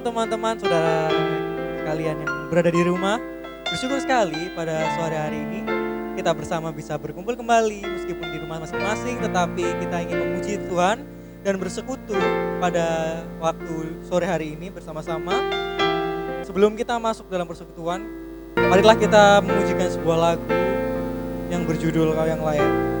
teman-teman, saudara sekalian yang berada di rumah. Bersyukur sekali pada sore hari ini kita bersama bisa berkumpul kembali meskipun di rumah masing-masing, tetapi kita ingin memuji Tuhan dan bersekutu pada waktu sore hari ini bersama-sama. Sebelum kita masuk dalam persekutuan, marilah kita memujikan sebuah lagu yang berjudul Kau Yang Layak.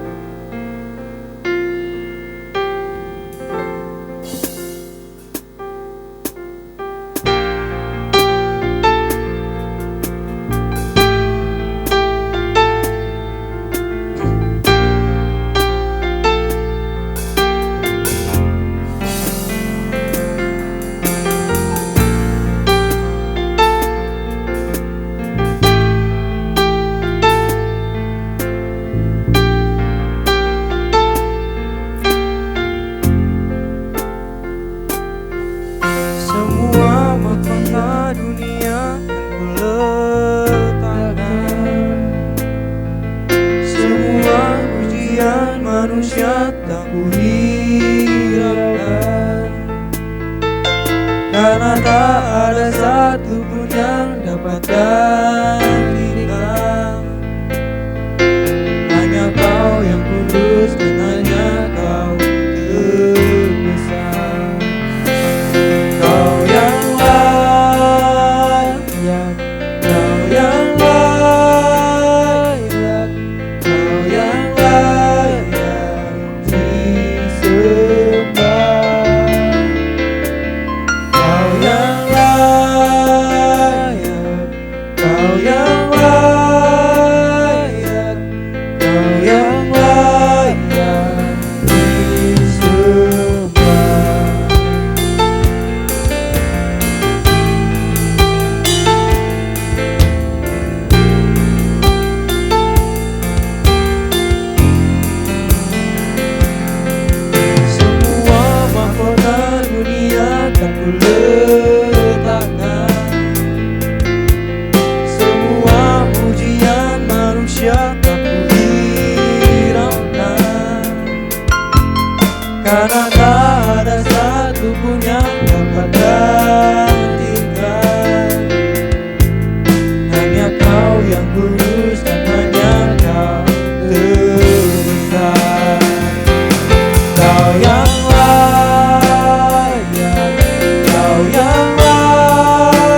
Manusia tak kuhiraukan, karena tak ada satu pun yang dapat gantikan. Hanya Kau yang kudus dan hanya Kau terbesar. Kau yang layak, Kau yang layak, Kau yang karena tak ada satu pun yang dapat gantikan. Hanya Kau yang kudus dan hanya Kau terbesar. Kau yang layak, Kau yang layak,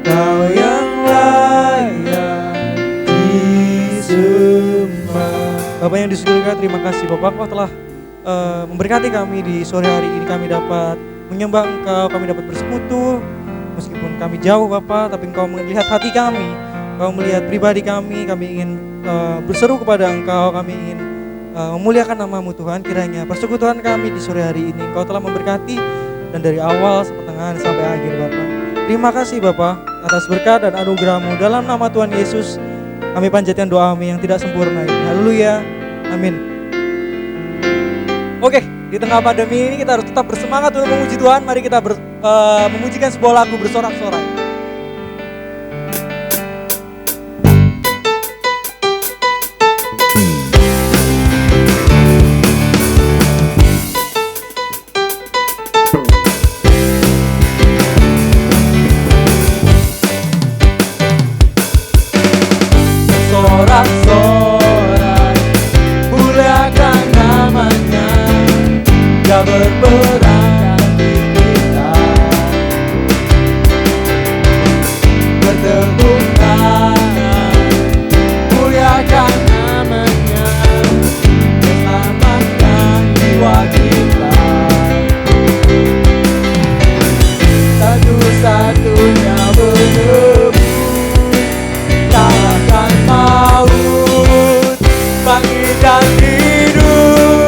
Kau yang layak disembah. Bapak yang di surga, terima kasih Bapak, Kau telah memberkati kami di sore hari ini. Kami dapat menyembah Engkau, kami dapat bersekutu. Meskipun kami jauh Bapak, tapi Engkau melihat hati kami, Engkau melihat pribadi kami ingin berseru kepada Engkau, kami ingin memuliakan nama-Mu Tuhan. Kiranya persekutuan kami di sore hari ini Engkau telah memberkati, dan dari awal, pertengahan sampai akhir Bapak. Terima kasih Bapak atas berkat dan anugerah-Mu. Dalam nama Tuhan Yesus kami panjatkan doa kami yang tidak sempurna ini. Haleluya. Amin. Oke, di tengah pandemi ini kita harus tetap bersemangat untuk memuji Tuhan. Mari kita memujikan sebuah lagu bersorak-sorai. bangkit dan hidup.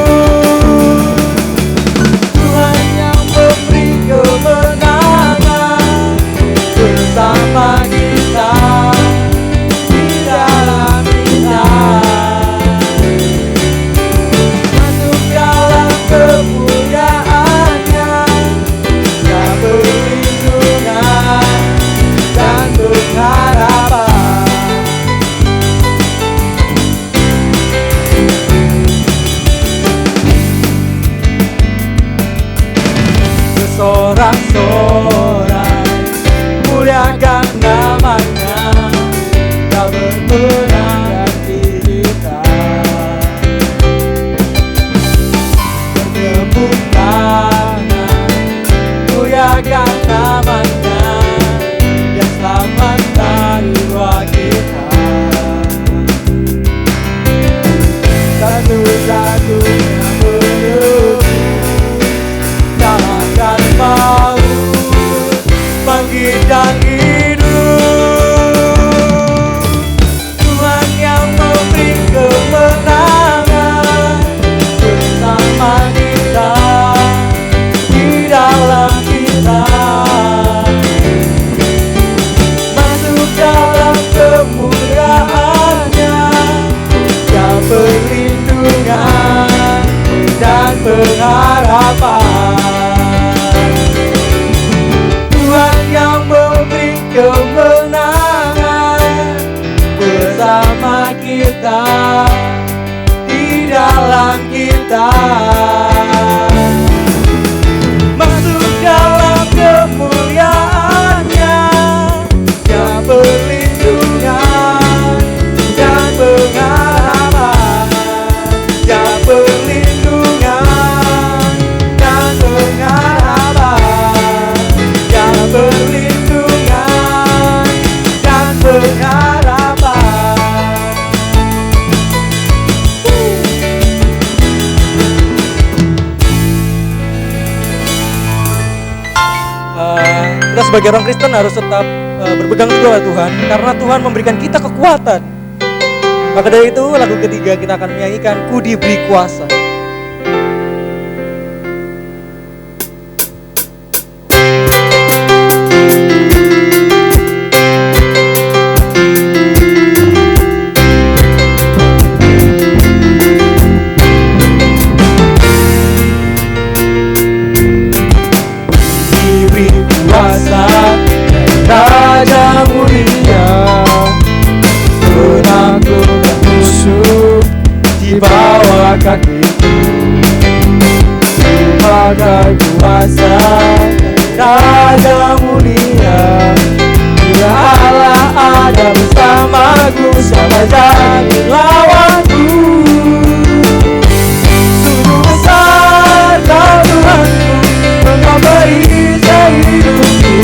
Tuhan yang memberi kemenangan bersama kita di dalam kita. Masuk dalam kemuliaan-Nya yang perlindungan dan pengharapan. Sesorak-sorak muliakan namanya, Kau bermenang di kita. Bertepuk tangan muliakan namanya, yang selamatkan jiwa kita. Satu-satunya penebus kalahkan maut, bangkit dan hidup. Tuhan yang memberi kemenangan bersama kita di dalam kita. Masuk dalam kemuliaan-Nya yang perlindungan dan pengharapan. Tuhan yang memberi kemenangan bersama kita di dalam kita. Masuk dalam kemuliaan-Nya yang perlindungan dan pengharapan, yang perlindungan dan pengharapan, yang perlindungan dan pengharapan. Kita sebagai orang Kristen harus tetap berpegang teguh pada Tuhan, karena Tuhan memberikan kita kekuatan. Maka dari itu lagu ketiga kita akan menyanyikan Ku Diberi Kuasa. Diberi kuasa Raja mulia, menaklukkan musuh di bawah kakiku. Pakai kuasa Raja mulia, bila Allah ada bersamaku, siapa jadi lawanku? Sungguh besar Kau Tuhanku, Engkau beri hidupku.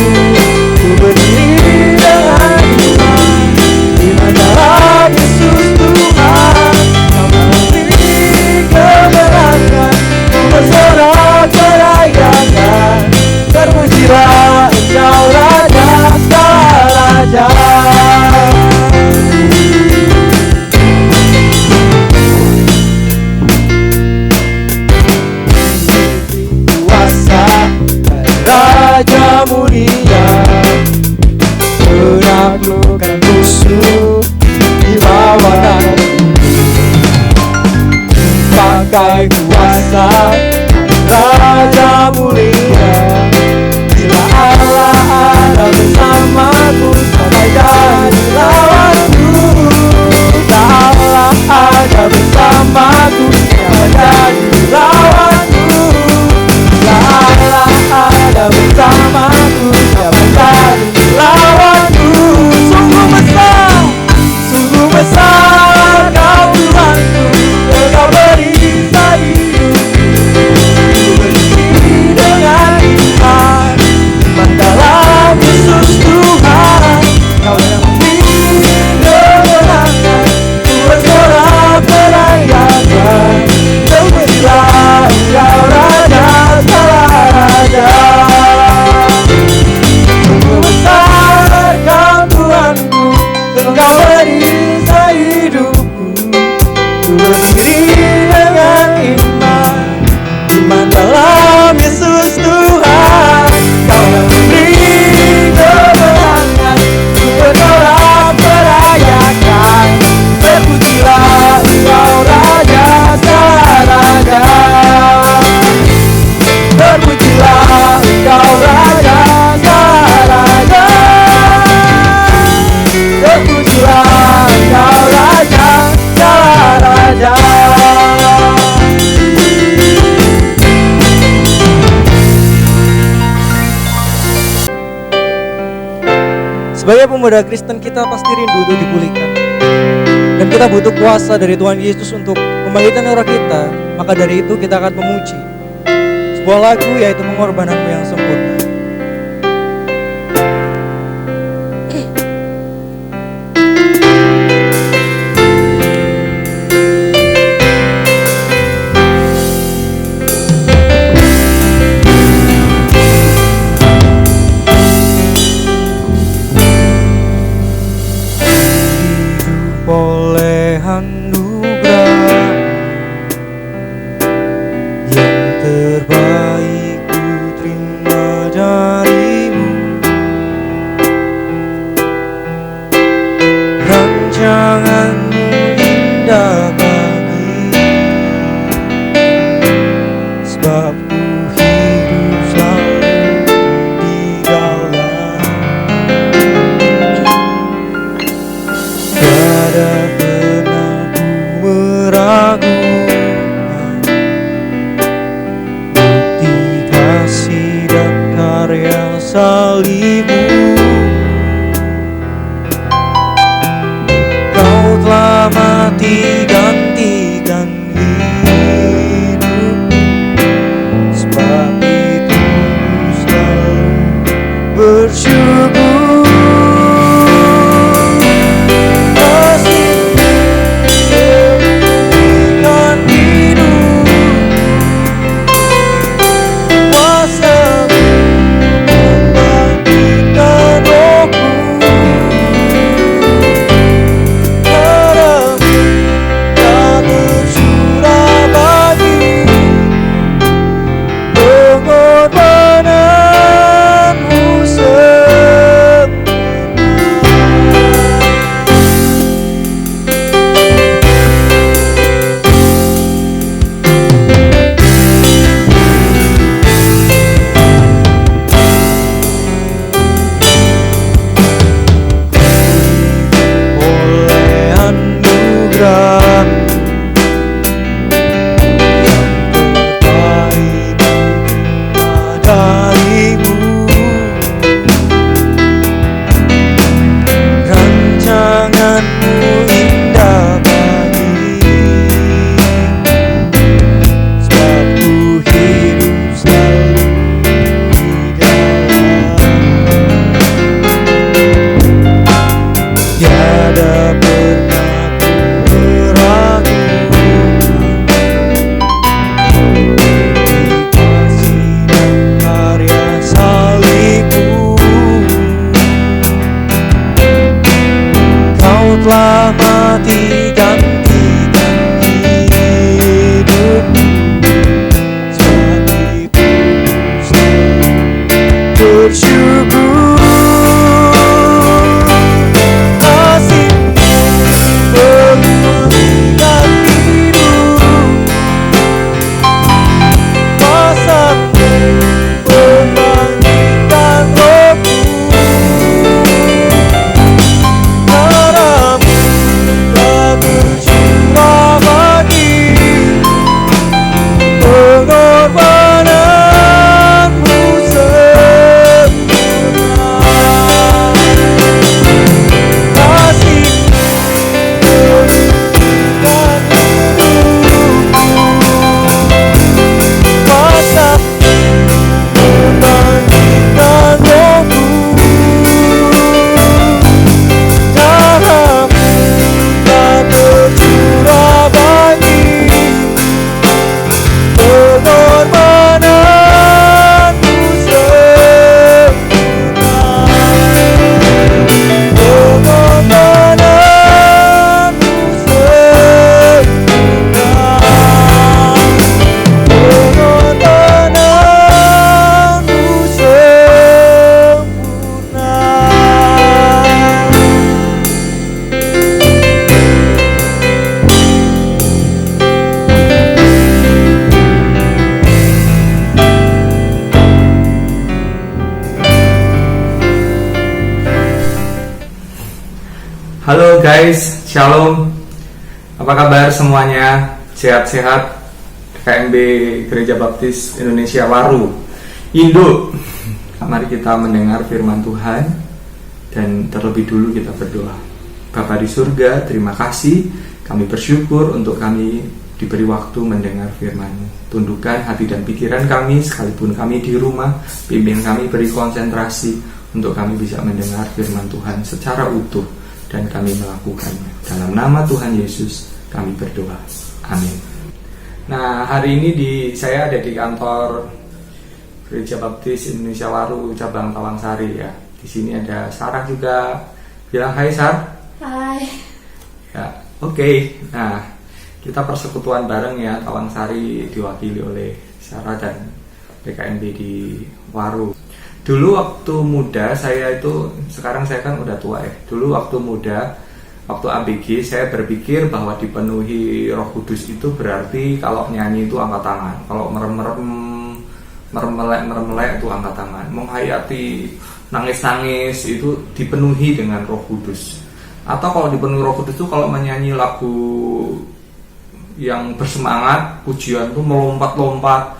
Ku berdiri dengan iman di dalam Yesus Tuhan. Kau memberi kemenangan, ku bersorak merayakan. Terpujilah Engkau Raja segala raja. Kuasa Raja mulia, menaklukkan musuh di bawah kaki. Pakai kuasa Raja mulia, bila Allah ada bersamaku, siapa jadi lawanku? Bila Allah ada bersamaku, siapa jadi lawanku? Bila Allah ada bersamaku, siapa jadi lawanku? Sungguh besar Kau Tuhanku, Engkau beri hidupku. Ku berdiri dengan Sebagai pemuda Kristen kita pasti rindu untuk dipulihkan. Dan kita butuh kuasa dari Tuhan Yesus untuk membangkitkan roh kita. Maka dari itu kita akan memuji sebuah lagu, yaitu Pengorbananmu yang Sempurna. Oleh anugerah yang terbaik ku terima darimu, rancanganmu indah bagi, sebab ku hidup selalu di dalam. Tiada pernah ku meragukan bukti kasih dan karya salibmu. Kau telah mati gantikan hidupku, sebab itu ku selalu bersyukur. Telah mati gantikan hidupku, sebab itu selalu bersyukur. Kasih-Mu memulihkan hidupku, kuasa-Mu membangkitkan rohku. Halo guys, shalom. Apa kabar semuanya? Sehat-sehat? KMB Gereja Baptis Indonesia Waru Indo. Mari kita mendengar firman Tuhan Dan terlebih dulu kita berdoa. Bapa di surga, terima kasih, kami bersyukur untuk kami diberi waktu mendengar firman-Mu. Tundukkan hati dan pikiran kami sekalipun kami di rumah, pimpin kami, beri konsentrasi untuk kami bisa mendengar firman Tuhan secara utuh dan kami melakukannya. Dalam nama Tuhan Yesus kami berdoa. Amin. Nah, hari ini saya ada di kantor Gereja Baptis Indonesia Waru cabang Tawangsari ya. Di sini ada Sarah juga. Bilang hai Sar. Hai. Ya, oke. Nah, kita persekutuan bareng ya. Tawangsari diwakili oleh Sarah dan PKMB di Waru. Dulu waktu muda saya itu, sekarang saya kan udah tua ya. Dulu waktu muda, waktu ABG saya berpikir bahwa dipenuhi Roh Kudus itu berarti kalau nyanyi itu angkat tangan, kalau merem-melek itu angkat tangan, menghayati nangis-nangis itu dipenuhi dengan Roh Kudus. Atau kalau dipenuhi Roh Kudus itu kalau menyanyi lagu yang bersemangat, pujian itu melompat-lompat,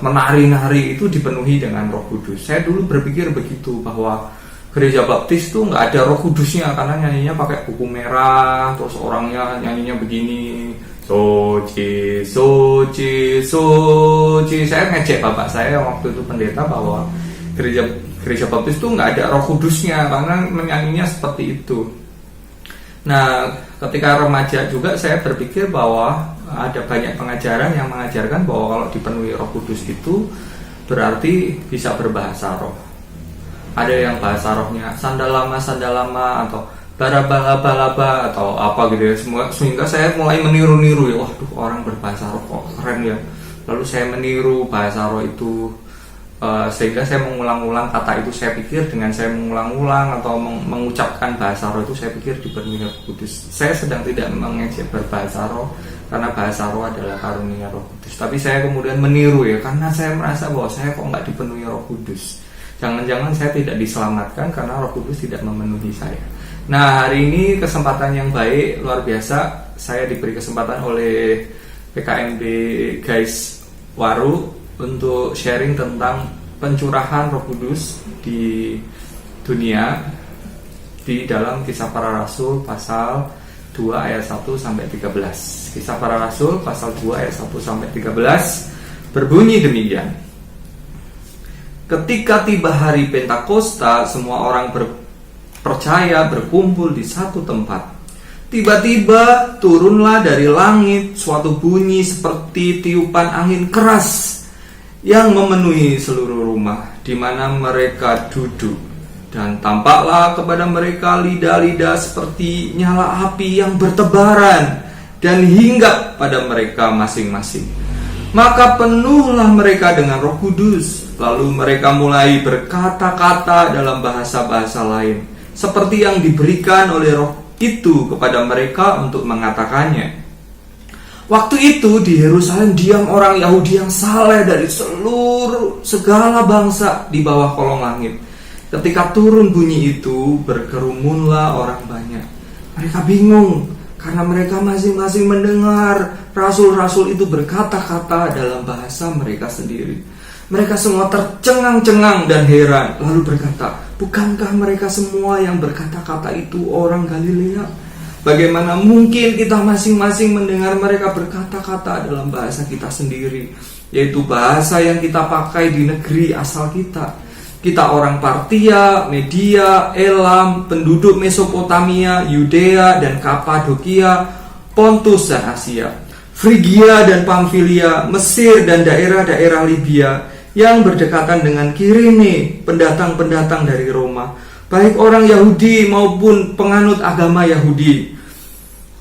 menari-nari itu dipenuhi dengan Roh Kudus. Saya dulu berpikir begitu, bahwa Gereja Baptis itu nggak ada Roh Kudusnya karena nyanyinya pakai buku merah, terus orangnya nyanyinya begini, soci, soci, soci. Saya ngejek bapak saya waktu itu pendeta bahwa Gereja Baptis itu nggak ada Roh Kudusnya karena menyanyinya seperti itu. Nah, ketika remaja juga saya berpikir bahwa ada banyak pengajaran yang mengajarkan bahwa kalau dipenuhi Roh Kudus itu berarti bisa berbahasa roh. Ada yang bahasa rohnya sandalama atau baraba-laba atau apa gitu ya, semua. Sehingga saya mulai meniru-niru ya, waduh orang berbahasa roh kok keren ya. Lalu saya meniru bahasa roh itu, sehingga saya mengulang-ulang kata itu. Saya pikir dengan saya mengulang-ulang atau mengucapkan bahasa roh itu, saya pikir dipenuhi Roh Kudus. Saya sedang tidak mengejek berbahasa roh karena bahasa roh adalah karunia Roh Kudus, tapi saya kemudian meniru ya, karena saya merasa bahwa saya kok nggak dipenuhi Roh Kudus. Jangan-jangan saya tidak diselamatkan karena Roh Kudus tidak memenuhi saya. Nah, hari ini kesempatan yang baik, luar biasa. Saya diberi kesempatan oleh PKMB Guys Waru untuk sharing tentang pencurahan Roh Kudus di dunia di dalam Kisah Para Rasul pasal 2 ayat 1 sampai 13. Kisah Para Rasul pasal 2 ayat 1 sampai 13 berbunyi demikian. Ketika tiba hari Pentakosta, semua orang percaya berkumpul di satu tempat. Tiba-tiba turunlah dari langit suatu bunyi seperti tiupan angin keras yang memenuhi seluruh rumah di mana mereka duduk. Dan tampaklah kepada mereka lidah-lidah seperti nyala api yang bertebaran dan hinggap pada mereka masing-masing. Maka penuhlah mereka dengan Roh Kudus. Lalu mereka mulai berkata-kata dalam bahasa-bahasa lain, seperti yang diberikan oleh Roh itu kepada mereka untuk mengatakannya. Waktu itu di Yerusalem diam orang Yahudi yang saleh dari seluruh segala bangsa di bawah kolong langit. Ketika turun bunyi itu, berkerumunlah orang banyak. Mereka bingung karena mereka masing-masing mendengar rasul-rasul itu berkata-kata dalam bahasa mereka sendiri. Mereka semua tercengang-cengang dan heran, lalu berkata, bukankah mereka semua yang berkata-kata itu orang Galilea? Bagaimana mungkin kita masing-masing mendengar mereka berkata-kata dalam bahasa kita sendiri, yaitu bahasa yang kita pakai di negeri asal kita. Kita orang Partia, Media, Elam, penduduk Mesopotamia, Yudea dan Kapadokia, Pontus dan Asia, Frigia dan Pamfilia, Mesir dan daerah-daerah Libya yang berdekatan dengan Kirene, pendatang-pendatang dari Roma, baik orang Yahudi maupun penganut agama Yahudi,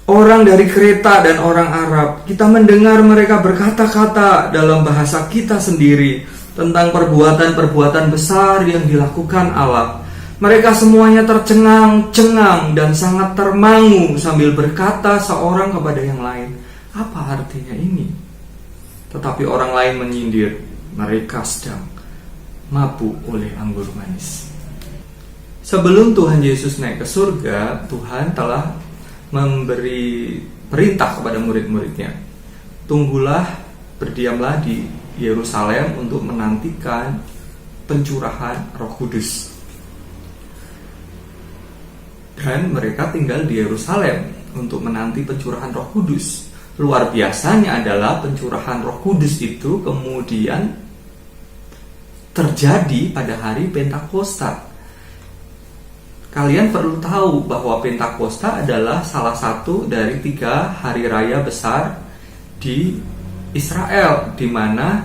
orang dari Kreta dan orang Arab. Kita mendengar mereka berkata-kata dalam bahasa kita sendiri tentang perbuatan-perbuatan besar yang dilakukan Allah. Mereka semuanya tercengang-cengang dan sangat termangu sambil berkata seorang kepada yang lain, apa artinya ini? Tetapi orang lain menyindir, mereka sedang mabuk oleh anggur manis. Sebelum Tuhan Yesus naik ke surga, Tuhan telah memberi perintah kepada murid-muridnya, tunggulah, berdiamlah di Yerusalem untuk menantikan pencurahan Roh Kudus. dan mereka tinggal di Yerusalem untuk menanti pencurahan Roh Kudus. Luar biasanya adalah pencurahan Roh Kudus itu kemudian terjadi pada hari Pentakosta. Kalian perlu tahu bahwa Pentakosta adalah salah satu dari 3 hari raya besar di Israel, di mana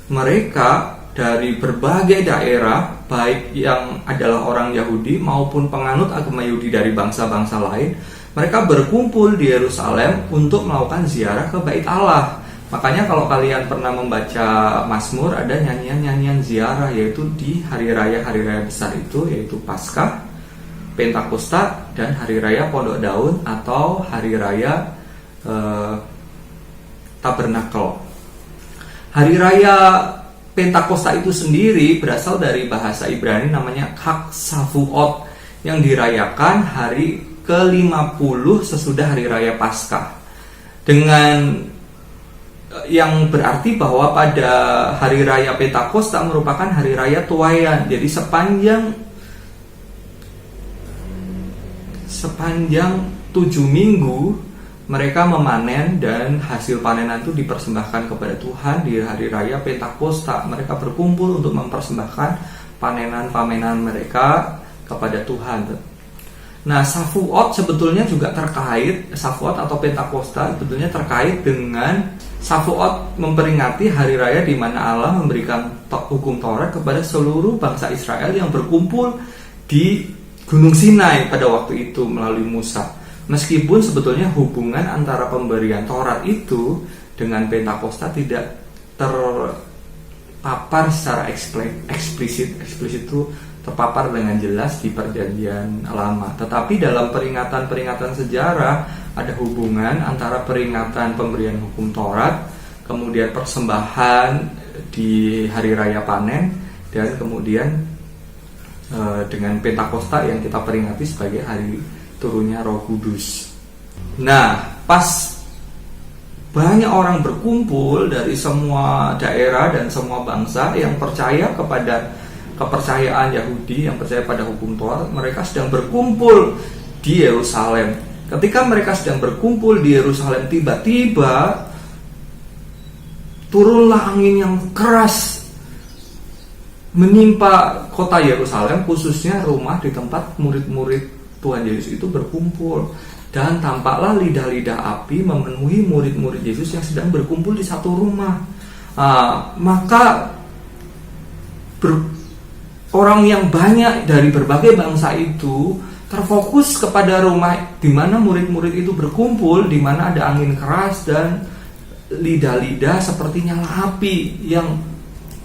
mereka dari berbagai daerah, baik yang adalah orang Yahudi maupun penganut agama Yahudi dari bangsa-bangsa lain, mereka berkumpul di Yerusalem untuk melakukan ziarah ke Bait Allah. Makanya kalau kalian pernah membaca Mazmur, ada nyanyian-nyanyian ziarah, yaitu di hari raya besar itu, yaitu Paskah, Pentakosta, dan hari raya Pondok Daun atau hari raya Tabernakel. Hari raya Pentakosta itu sendiri berasal dari bahasa Ibrani namanya Chag Shavuot, yang dirayakan hari ke-50 sesudah hari raya Paskah. Dengan yang berarti bahwa pada hari raya Pentakosta merupakan hari raya tuaian. Jadi sepanjang 7 minggu mereka memanen, dan hasil panenan itu dipersembahkan kepada Tuhan. Di hari raya Pentakosta mereka berkumpul untuk mempersembahkan panenan-pamenan mereka kepada Tuhan. Nah, Shavuot sebetulnya juga terkait, Shavuot atau Pentakosta sebetulnya terkait dengan Shavuot, memperingati hari raya di mana Allah memberikan hukum Taurat kepada seluruh bangsa Israel yang berkumpul di Gunung Sinai pada waktu itu melalui Musa. Meskipun sebetulnya hubungan antara pemberian Taurat itu dengan Pentakosta tidak terpapar secara eksplisit itu terpapar dengan jelas di Perjanjian Lama. Tetapi dalam peringatan-peringatan sejarah ada hubungan antara peringatan pemberian hukum Taurat, kemudian persembahan di hari raya panen, dan kemudian dengan Pentakosta yang kita peringati sebagai hari turunnya Roh Kudus. Nah, pas banyak orang berkumpul dari semua daerah dan semua bangsa yang percaya kepada kepercayaan Yahudi, yang percaya pada hukum Taurat, mereka sedang berkumpul di Yerusalem. Ketika mereka sedang berkumpul di Yerusalem, tiba-tiba turunlah angin yang keras menimpa kota Yerusalem, khususnya rumah di tempat murid-murid Tuhan Yesus itu berkumpul, dan tampaklah lidah-lidah api memenuhi murid-murid Yesus yang sedang berkumpul di satu rumah. Maka orang yang banyak dari berbagai bangsa itu terfokus kepada rumah di mana murid-murid itu berkumpul, di mana ada angin keras dan lidah-lidah seperti nyala api yang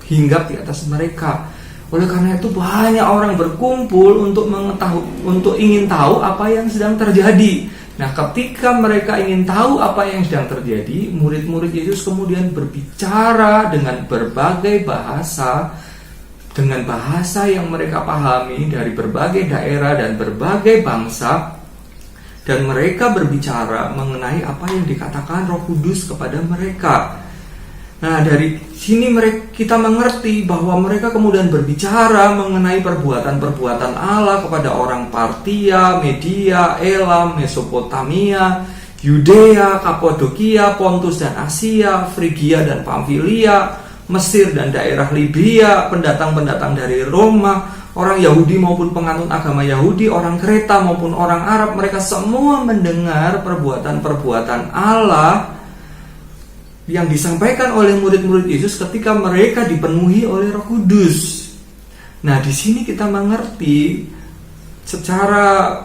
hinggap di atas mereka. Oleh karena itu banyak orang berkumpul untuk ingin tahu apa yang sedang terjadi. Nah, ketika mereka ingin tahu apa yang sedang terjadi, murid-murid Yesus kemudian berbicara dengan berbagai bahasa, dengan bahasa yang mereka pahami dari berbagai daerah dan berbagai bangsa, dan mereka berbicara mengenai apa yang dikatakan Roh Kudus kepada mereka. Nah, dari sini kita mengerti bahwa mereka kemudian berbicara mengenai perbuatan-perbuatan Allah kepada orang Partia, Media, Elam, Mesopotamia, Yudea, Kapadokia, Pontus dan Asia, Frigia dan Pamfilia, Mesir dan daerah Libya, pendatang-pendatang dari Roma, orang Yahudi maupun penganut agama Yahudi, orang Kreta maupun orang Arab. Mereka semua mendengar perbuatan-perbuatan Allah yang disampaikan oleh murid-murid Yesus ketika mereka dipenuhi oleh Roh Kudus. Nah, di sini kita mengerti secara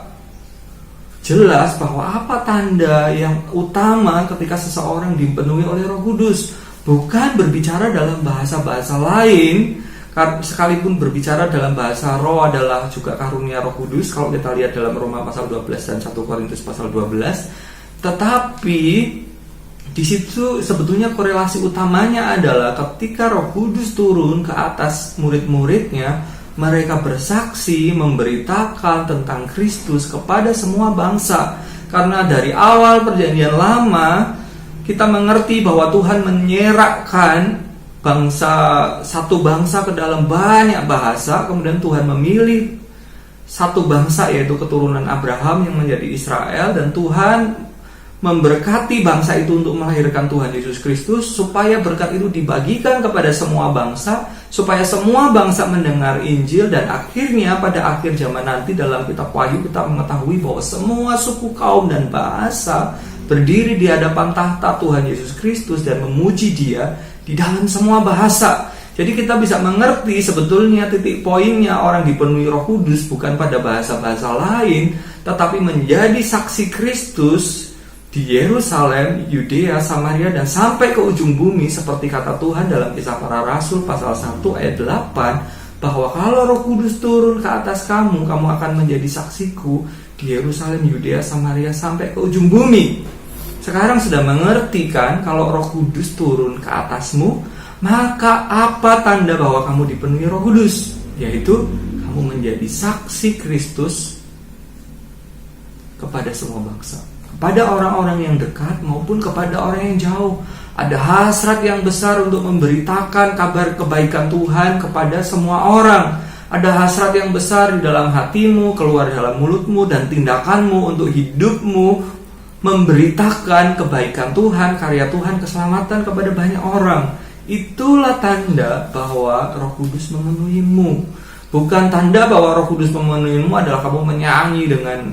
jelas bahwa apa tanda yang utama ketika seseorang dipenuhi oleh Roh Kudus. Bukan berbicara dalam bahasa-bahasa lain, sekalipun berbicara dalam bahasa roh adalah juga karunia Roh Kudus kalau kita lihat dalam Roma pasal 12 dan 1 Korintus pasal 12. Tetapi di situ sebetulnya korelasi utamanya adalah ketika Roh Kudus turun ke atas murid-muridnya, mereka bersaksi memberitakan tentang Kristus kepada semua bangsa. Karena dari awal Perjanjian Lama kita mengerti bahwa Tuhan menyerakkan satu bangsa ke dalam banyak bahasa, kemudian Tuhan memilih satu bangsa, yaitu keturunan Abraham yang menjadi Israel, dan Tuhan memberkati bangsa itu untuk melahirkan Tuhan Yesus Kristus, supaya berkat itu dibagikan kepada semua bangsa, supaya semua bangsa mendengar Injil, dan akhirnya pada akhir zaman nanti dalam kitab Wahyu kita mengetahui bahwa semua suku, kaum, dan bahasa berdiri di hadapan tahta Tuhan Yesus Kristus dan memuji Dia di dalam semua bahasa. Jadi kita bisa mengerti sebetulnya titik poinnya orang dipenuhi Roh Kudus bukan pada bahasa-bahasa lain, tetapi menjadi saksi Kristus di Yerusalem, Yudea, Samaria, dan sampai ke ujung bumi, seperti kata Tuhan dalam Kisah Para Rasul pasal 1 ayat 8, bahwa kalau Roh Kudus turun ke atas kamu, kamu akan menjadi saksiku di Yerusalem, Yudea, Samaria, sampai ke ujung bumi. Sekarang sudah mengerti kan, kalau Roh Kudus turun ke atasmu, maka apa tanda bahwa kamu dipenuhi Roh Kudus? Yaitu kamu menjadi saksi Kristus kepada semua bangsa, kepada orang-orang yang dekat maupun kepada orang yang jauh. Ada hasrat yang besar untuk memberitakan kabar kebaikan Tuhan kepada semua orang. Ada hasrat yang besar di dalam hatimu, keluar dalam mulutmu, dan tindakanmu untuk hidupmu memberitakan kebaikan Tuhan, karya Tuhan, keselamatan kepada banyak orang. Itulah tanda bahwa Roh Kudus memenuhimu. Bukan tanda bahwa Roh Kudus memenuhimu adalah kamu menyanyi dengan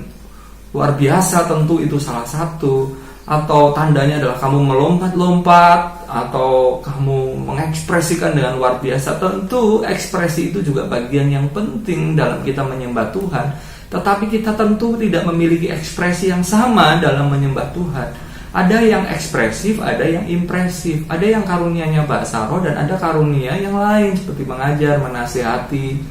luar biasa, tentu itu salah satu. Atau tandanya adalah kamu melompat-lompat, atau kamu mengekspresikan dengan luar biasa. Tentu ekspresi itu juga bagian yang penting dalam kita menyembah Tuhan. Tetapi kita tentu tidak memiliki ekspresi yang sama dalam menyembah Tuhan. Ada yang ekspresif, ada yang impresif. Ada yang karunianya bahasa roh, dan ada karunia yang lain seperti mengajar, menasihati,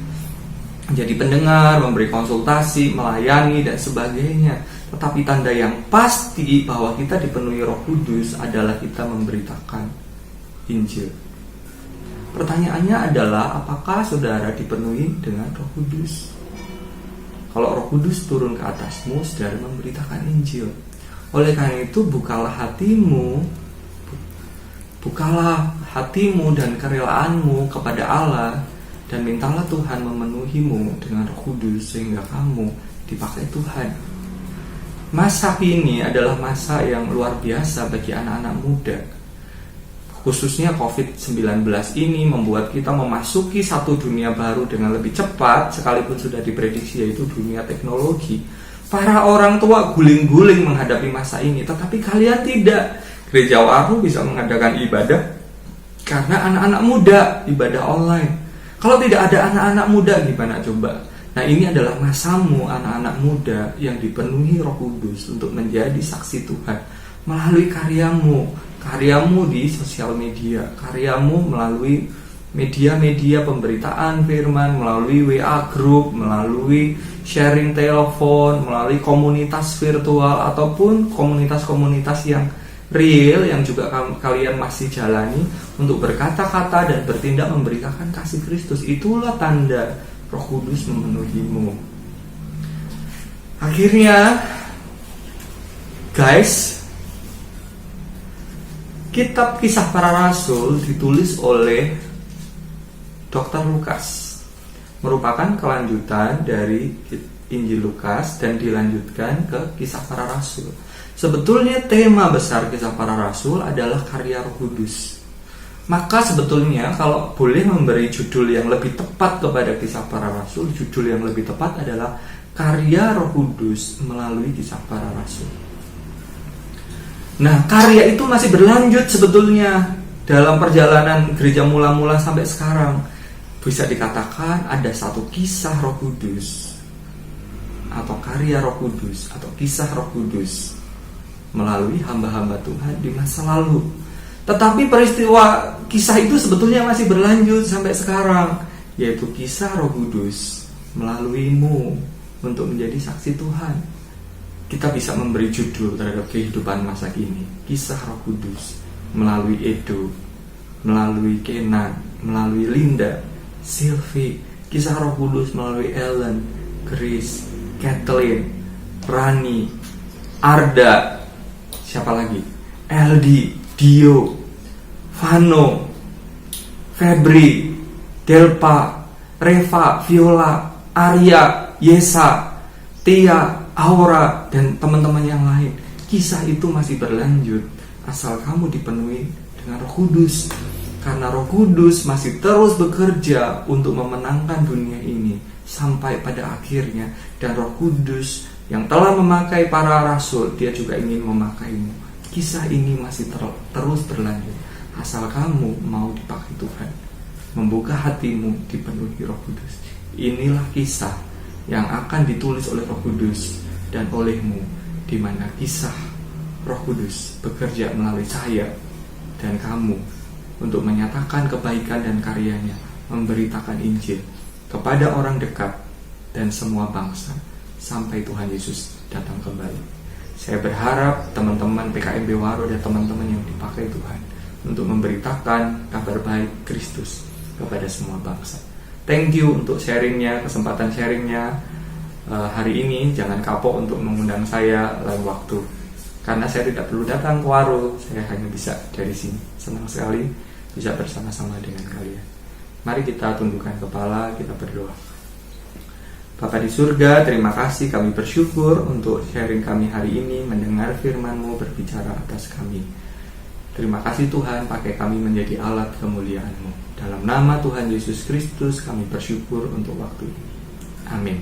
menjadi pendengar, memberi konsultasi, melayani, dan sebagainya. Tetapi tanda yang pasti bahwa kita dipenuhi Roh Kudus adalah kita memberitakan Injil. Pertanyaannya adalah, apakah saudara dipenuhi dengan Roh Kudus? Kalau Roh Kudus turun ke atasmu, saudara memberitakan Injil. Oleh karena itu, bukalah hatimu dan kerelaanmu kepada Allah, dan mintalah Tuhan memenuhimu dengan Roh Kudus sehingga kamu dipakai Tuhan. Masa kini adalah masa yang luar biasa bagi anak-anak muda. Khususnya COVID-19 ini membuat kita memasuki satu dunia baru dengan lebih cepat, sekalipun sudah diprediksi, yaitu dunia teknologi. Para orang tua guling-guling menghadapi masa ini, tetapi kalian tidak. Gereja Waru bisa mengadakan ibadah karena anak-anak muda ibadah online. Kalau tidak ada anak-anak muda, gimana coba? Nah, ini adalah masamu, anak-anak muda yang dipenuhi Roh Kudus untuk menjadi saksi Tuhan melalui karyamu di sosial media, karyamu melalui media-media pemberitaan firman, melalui WA group, melalui sharing telepon, melalui komunitas virtual, ataupun komunitas-komunitas yang real yang juga kalian masih jalani untuk berkata-kata dan bertindak memberitakan kasih Kristus. Itulah tanda Roh Kudus memenuhimu. Akhirnya, guys, kitab Kisah Para Rasul ditulis oleh Dr. Lukas, merupakan kelanjutan dari Injil Lukas dan dilanjutkan ke Kisah Para Rasul. Sebetulnya tema besar Kisah Para Rasul adalah karya Roh Kudus. Maka sebetulnya kalau boleh memberi judul yang lebih tepat kepada Kisah Para Rasul, judul yang lebih tepat adalah karya Roh Kudus melalui Kisah Para Rasul. Nah, karya itu masih berlanjut sebetulnya dalam perjalanan gereja mula-mula sampai sekarang. Bisa dikatakan ada satu kisah Roh Kudus, atau karya Roh Kudus, atau kisah Roh Kudus melalui hamba-hamba Tuhan di masa lalu. Tetapi peristiwa kisah itu sebetulnya masih berlanjut sampai sekarang, yaitu kisah Roh Kudus melaluimu untuk menjadi saksi Tuhan. Kita bisa memberi judul terhadap kehidupan masa kini, kisah Roh Kudus melalui Edo, melalui Kenan, melalui Linda, Sylvie, kisah Roh Kudus melalui Ellen, Grace, Kathleen, Rani, Arda, siapa lagi? Eldi, Dio, Vano, Febri, Delpa, Reva, Viola, Arya, Yesa, Tia, Aura, dan teman-teman yang lain. Kisah itu masih berlanjut asal kamu dipenuhi dengan Roh Kudus. Karena Roh Kudus masih terus bekerja untuk memenangkan dunia ini sampai pada akhirnya. Dan Roh Kudus yang telah memakai para rasul, dia juga ingin memakaimu. Kisah ini masih terus berlanjut asal kamu mau dipakai Tuhan, membuka hatimu dipenuhi Roh Kudus. Inilah kisah yang akan ditulis oleh Roh Kudus dan olehmu, di mana kisah Roh Kudus bekerja melalui saya dan kamu untuk menyatakan kebaikan dan karyanya, memberitakan Injil kepada orang dekat dan semua bangsa sampai Tuhan Yesus datang kembali. Saya berharap teman-teman PKMB Waro dan teman-teman yang dipakai Tuhan untuk memberitakan kabar baik Kristus kepada semua bangsa. Thank you untuk sharingnya, kesempatan sharingnya hari ini. Jangan kapok untuk mengundang saya lain waktu, karena saya tidak perlu datang ke Waro, saya hanya bisa dari sini. Senang sekali bisa bersama-sama dengan kalian. Mari kita tundukkan kepala, kita berdoa. Bapa di surga, terima kasih, kami bersyukur untuk sharing kami hari ini, mendengar firman-Mu berbicara atas kami. Terima kasih Tuhan, pakai kami menjadi alat kemuliaan-Mu. Dalam nama Tuhan Yesus Kristus kami bersyukur untuk waktu ini. Amin.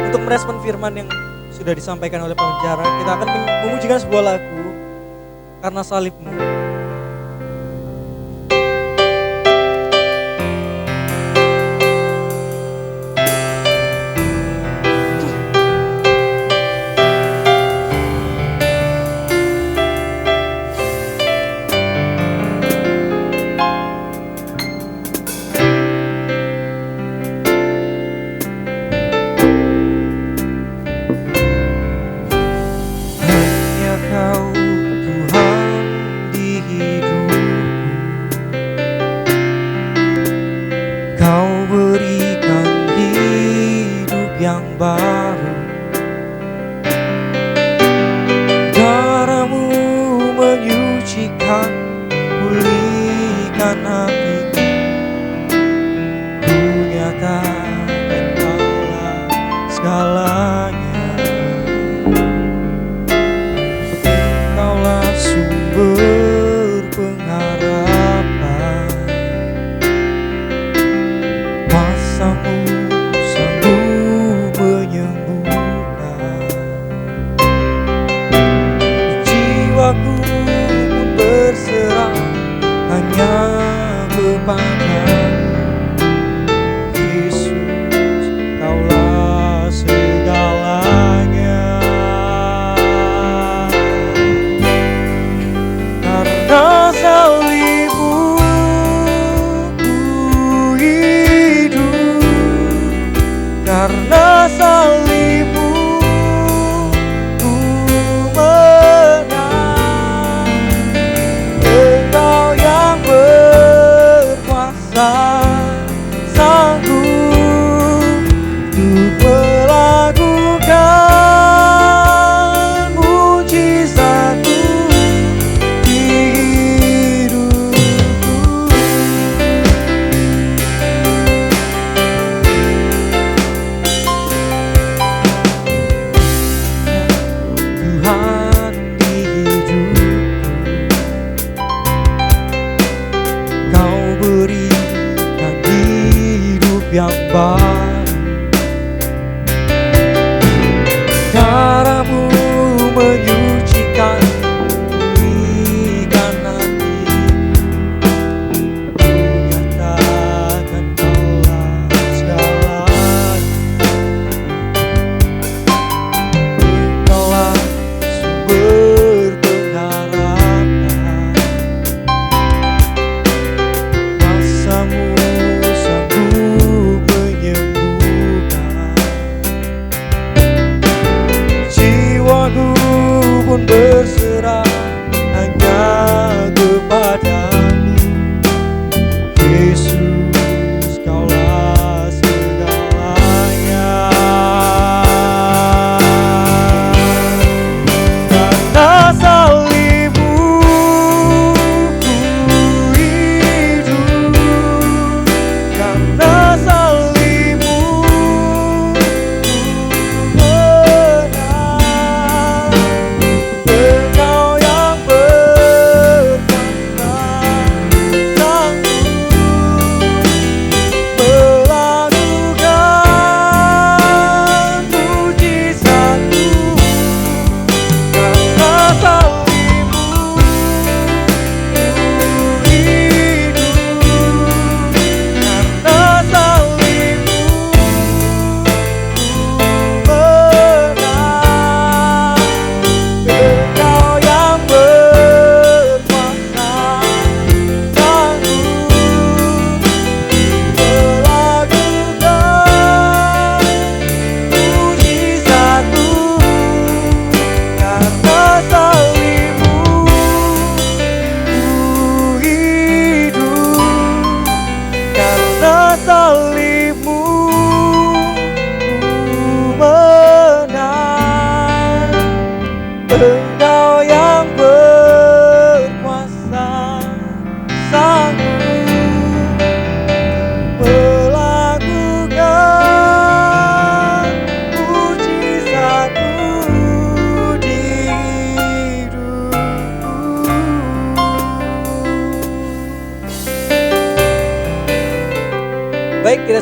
Untuk merespon firman yang sudah disampaikan oleh pembicara, kita akan memujikan sebuah lagu, Karena Salib-Mu.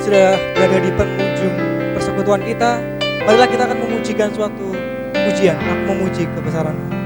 sudah berada di penghujung persekutuan kita. Marilah kita akan memujikan suatu pujian. Aku memuji kebesaran-Mu.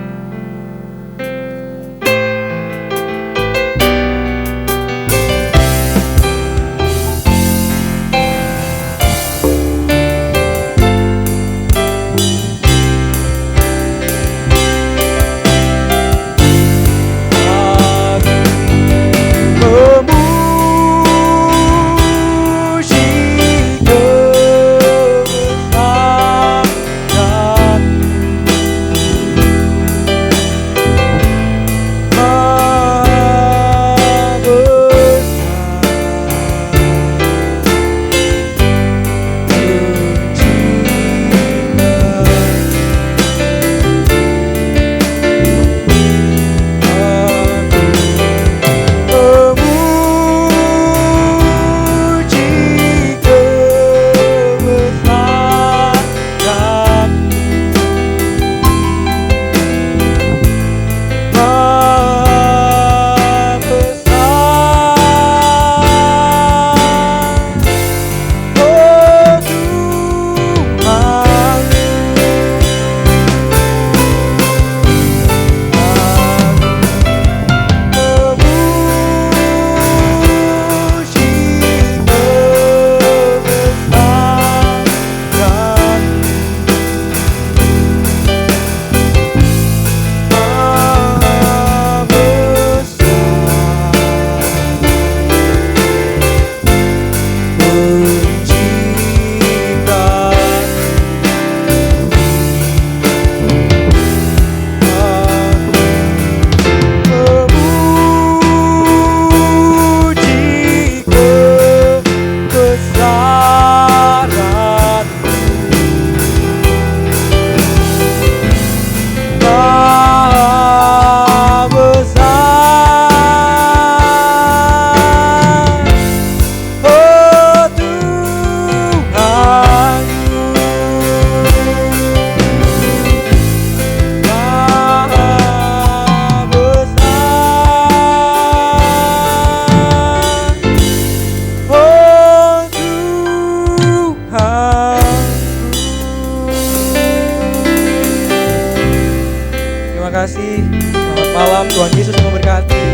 Terima kasih. Selamat malam. Tuhan Yesus memberkati.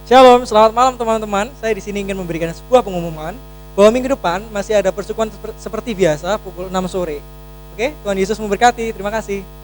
Shalom, selamat malam teman-teman. Saya di sini ingin memberikan sebuah pengumuman bahwa minggu depan masih ada persekutuan seperti biasa pukul 6 sore. Oke, Tuhan Yesus memberkati. Terima kasih.